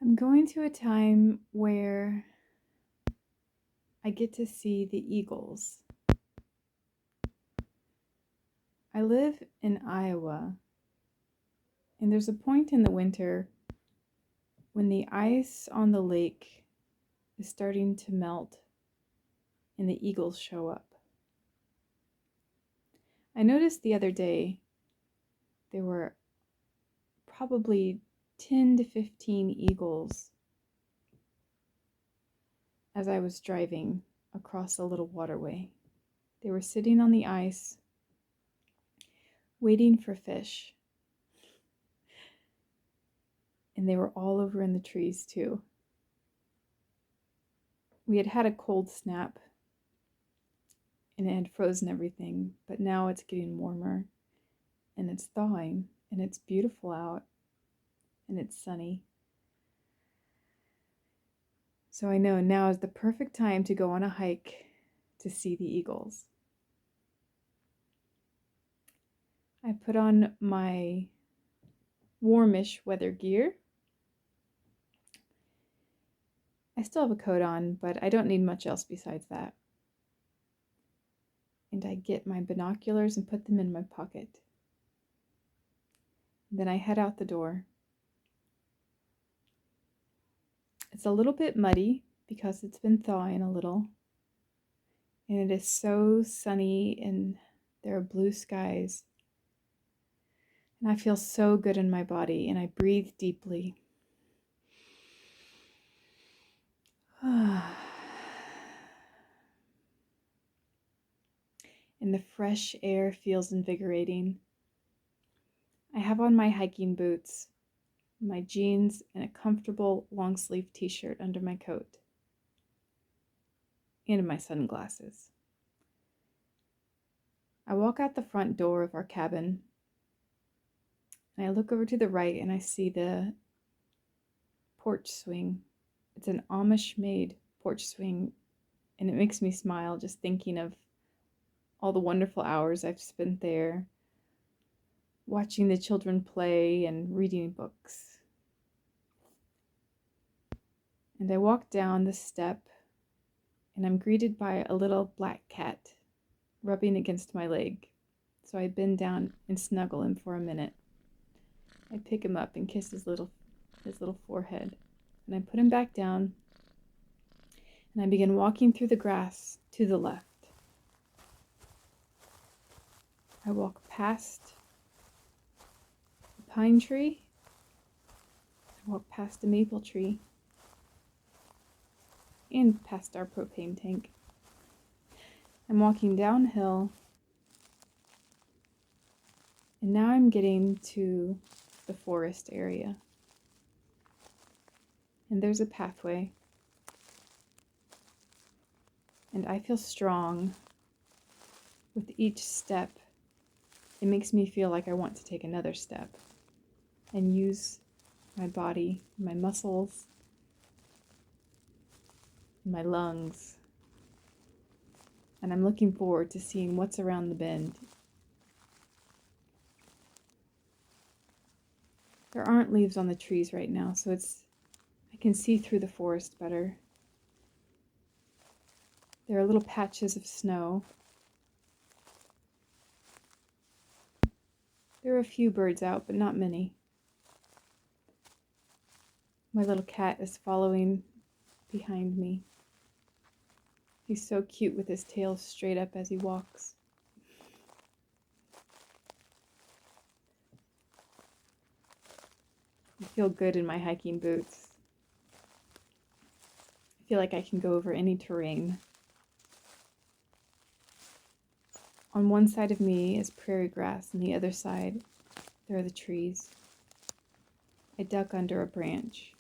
I'm going to a time where I get to see the eagles. I live in Iowa, and there's a point in the winter when the ice on the lake is starting to melt and the eagles show up. I noticed the other day there were probably 10 to 15 eagles as I was driving across a little waterway. They were sitting on the ice, waiting for fish. And they were all over in the trees too. We had had a cold snap and it had frozen everything, but now it's getting warmer and it's thawing and it's beautiful out and it's sunny. So I know now is the perfect time to go on a hike to see the eagles. I put on my warmish weather gear. I still have a coat on, but I don't need much else besides that. And I get my binoculars and put them in my pocket. Then I head out the door. It's a little bit muddy because it's been thawing a little. And it is so sunny and there are blue skies. And I feel so good in my body and I breathe deeply. And the fresh air feels invigorating. I have on my hiking boots, my jeans, and a comfortable long sleeve t-shirt under my coat. And my sunglasses. I walk out the front door of our cabin and I look over to the right and I see the porch swing. It's an Amish-made porch swing and it makes me smile just thinking of all the wonderful hours I've spent there, watching the children play and reading books. And I walk down the step and I'm greeted by a little black cat rubbing against my leg. So I bend down and snuggle him for a minute. I pick him up and kiss his little forehead. And I put him back down and I begin walking through the grass to the left. I walk past a pine tree. I walk past a maple tree and past our propane tank. I'm walking downhill and now I'm getting to the forest area. And there's a pathway. And I feel strong with each step. It makes me feel like I want to take another step and use my body, my muscles, and my lungs. And I'm looking forward to seeing what's around the bend. There aren't leaves on the trees right now, so I can see through the forest better. There are little patches of snow. There are a few birds out, but not many. My little cat is following behind me. He's so cute with his tail straight up as he walks. I feel good in my hiking boots. I feel like I can go over any terrain. On one side of me is prairie grass, and the other side, there are the trees. I duck under a branch.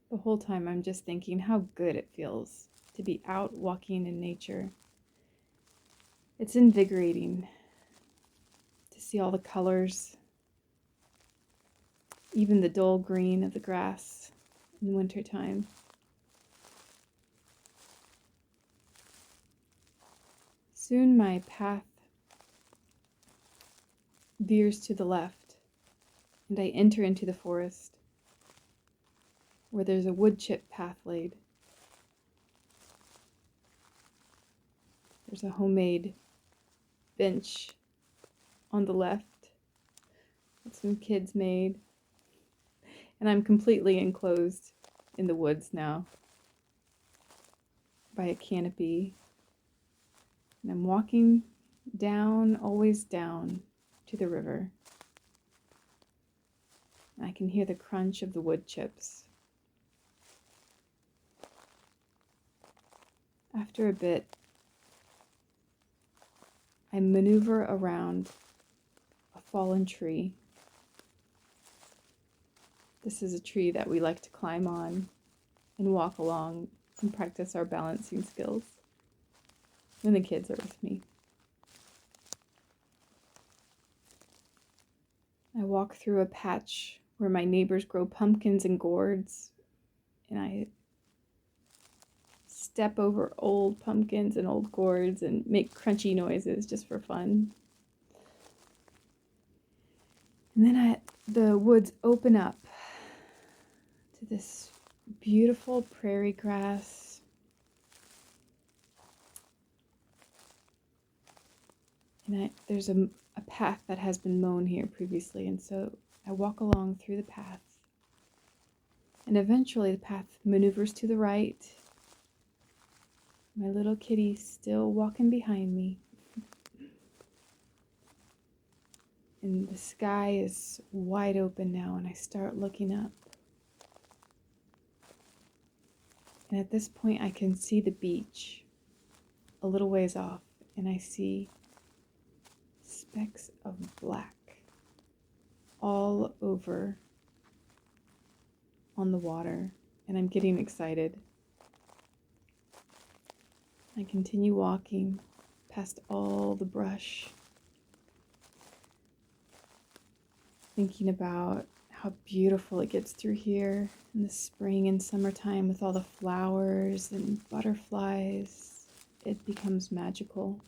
The whole time I'm just thinking how good it feels to be out walking in nature. It's invigorating to see all the colors, even the dull green of the grass in wintertime. Soon my path veers to the left, and I enter into the forest where there's a wood chip path laid. There's a homemade bench on the left that some kids made, and I'm completely enclosed in the woods now by a canopy, and I'm walking down, always down to the river. I can hear the crunch of the wood chips. After a bit, I maneuver around a fallen tree. This is a tree that we like to climb on and walk along and practice our balancing skills when the kids are with me. I walk through a patch where my neighbors grow pumpkins and gourds, and I step over old pumpkins and old gourds and make crunchy noises just for fun. And then the woods open up to this beautiful prairie grass. And there's a path that has been mown here previously, and so I walk along through the path. And eventually the path maneuvers to the right. My little kitty's still walking behind me. And the sky is wide open now, and I start looking up. And at this point, I can see the beach a little ways off, and I see specks of black all over on the water, and I'm getting excited. I continue walking past all the brush, thinking about how beautiful it gets through here in the spring and summertime with all the flowers and butterflies. It becomes magical.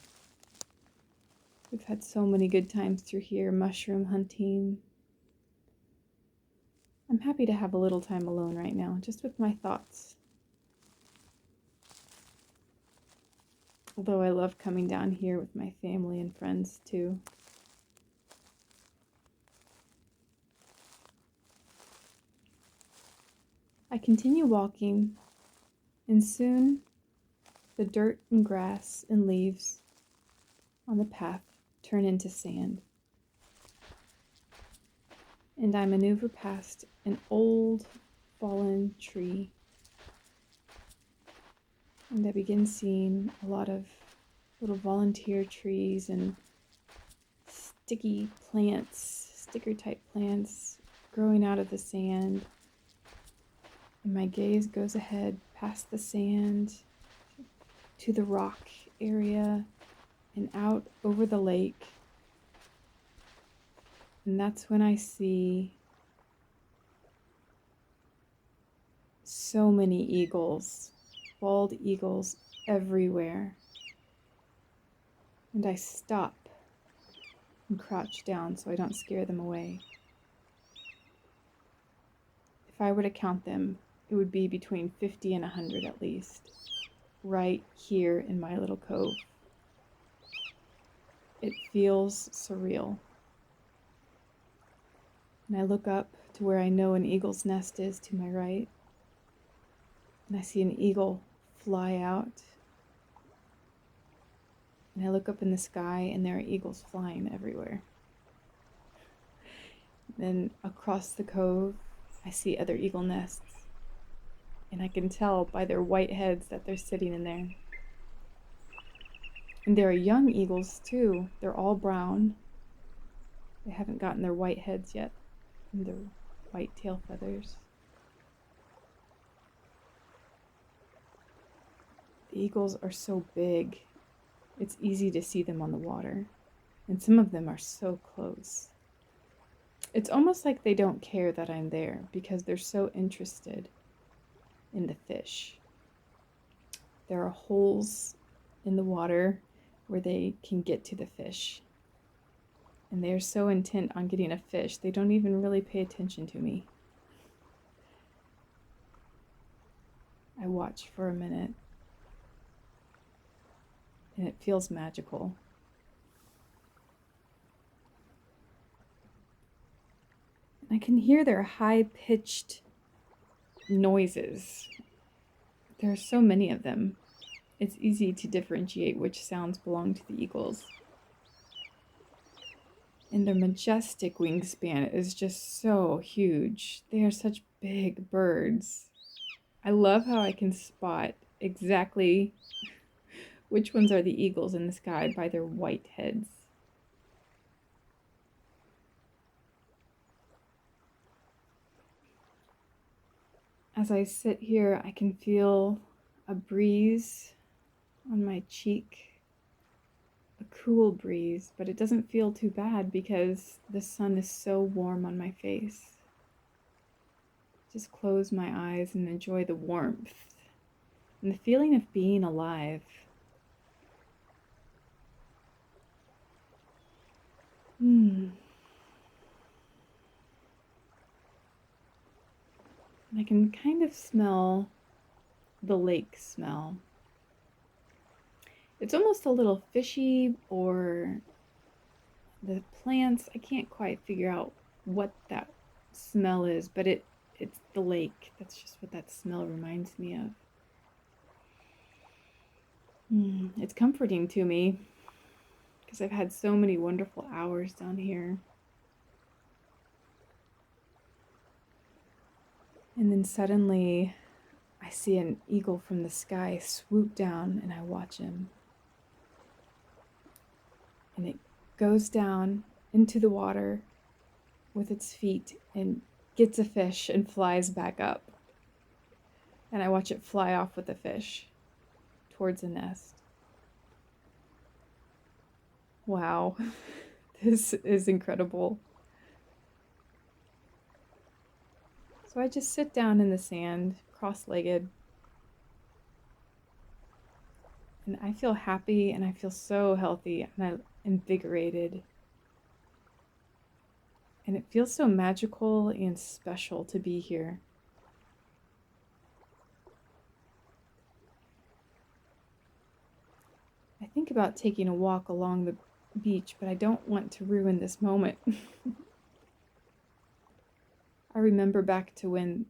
We've had so many good times through here, mushroom hunting. I'm happy to have a little time alone right now, just with my thoughts. Although I love coming down here with my family and friends too. I continue walking, and soon the dirt and grass and leaves on the path turn into sand. And I maneuver past an old fallen tree, and I begin seeing a lot of little volunteer trees and sticky plants, sticker type plants growing out of the sand. And my gaze goes ahead past the sand to the rock area and out over the lake. And that's when I see so many eagles, bald eagles everywhere. And I stop and crouch down so I don't scare them away. If I were to count them, it would be between 50 and 100 at least, right here in my little cove. It feels surreal. And I look up to where I know an eagle's nest is to my right, and I see an eagle fly out. And I look up in the sky, and there are eagles flying everywhere. Then across the cove, I see other eagle nests, and I can tell by their white heads that they're sitting in there. And there are young eagles too. They're all brown. They haven't gotten their white heads yet, and their white tail feathers. The eagles are so big, it's easy to see them on the water, and some of them are so close. It's almost like they don't care that I'm there because they're so interested in the fish. There are holes in the water where they can get to the fish, And they're so intent on getting a fish, they don't even really pay attention to me. I watch for a minute, and it feels magical. I can hear their high-pitched noises. There are so many of them. It's easy to differentiate which sounds belong to the eagles. And their majestic wingspan is just so huge. They are such big birds. I love how I can spot exactly which ones are the eagles in the sky by their white heads. As I sit here, I can feel a breeze on my cheek, a cool breeze, but it doesn't feel too bad because the sun is so warm on my face. Just close my eyes and enjoy the warmth and the feeling of being alive. I can kind of smell the lake smell. It's almost a little fishy, or the plants, I can't quite figure out what that smell is, but it's the lake. That's just what that smell reminds me of. It's comforting to me because I've had so many wonderful hours down here. And then suddenly I see an eagle from the sky swoop down, and I watch him. And it goes down into the water with its feet and gets a fish and flies back up. And I watch it fly off with the fish towards a nest. Wow, this is incredible. So I just sit down in the sand, cross-legged, and I feel happy, and I feel so healthy, and I'm invigorated. And it feels so magical and special to be here. I think about taking a walk along the beach, but I don't want to ruin this moment. I remember back to when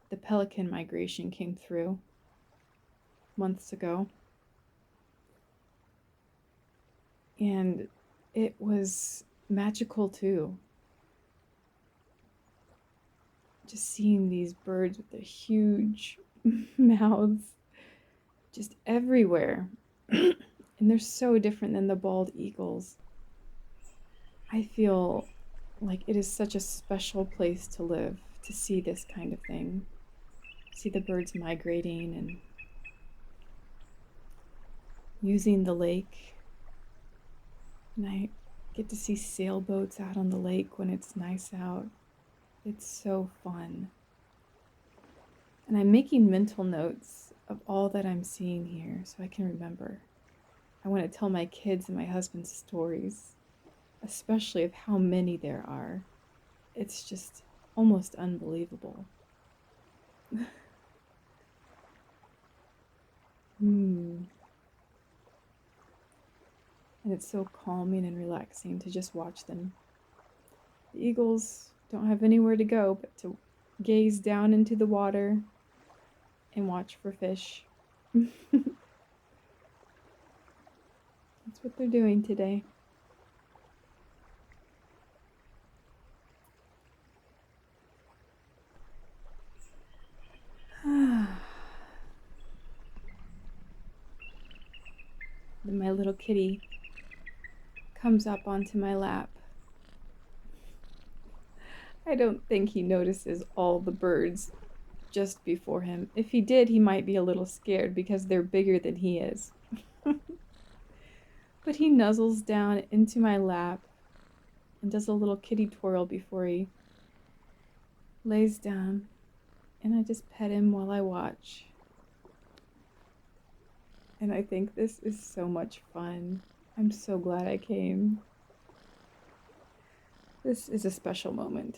the pelican migration came through months ago. And it was magical too. Just seeing these birds with their huge mouths just everywhere. And they're so different than the bald eagles. I feel like it is such a special place to live, to see this kind of thing. See the birds migrating and using the lake. And I get to see sailboats out on the lake when it's nice out. It's so fun. And I'm making mental notes of all that I'm seeing here so I can remember. I want to tell my kids and my husband stories, especially of how many there are. It's just almost unbelievable. And it's so calming and relaxing to just watch them. The eagles don't have anywhere to go but to gaze down into the water and watch for fish. That's what they're doing today. Then my little kitty comes up onto my lap. I don't think he notices all the birds just before him. If he did, he might be a little scared because they're bigger than he is. But he nuzzles down into my lap and does a little kitty twirl before he lays down, and I just pet him while I watch. And I think this is so much fun. I'm so glad I came. This is a special moment.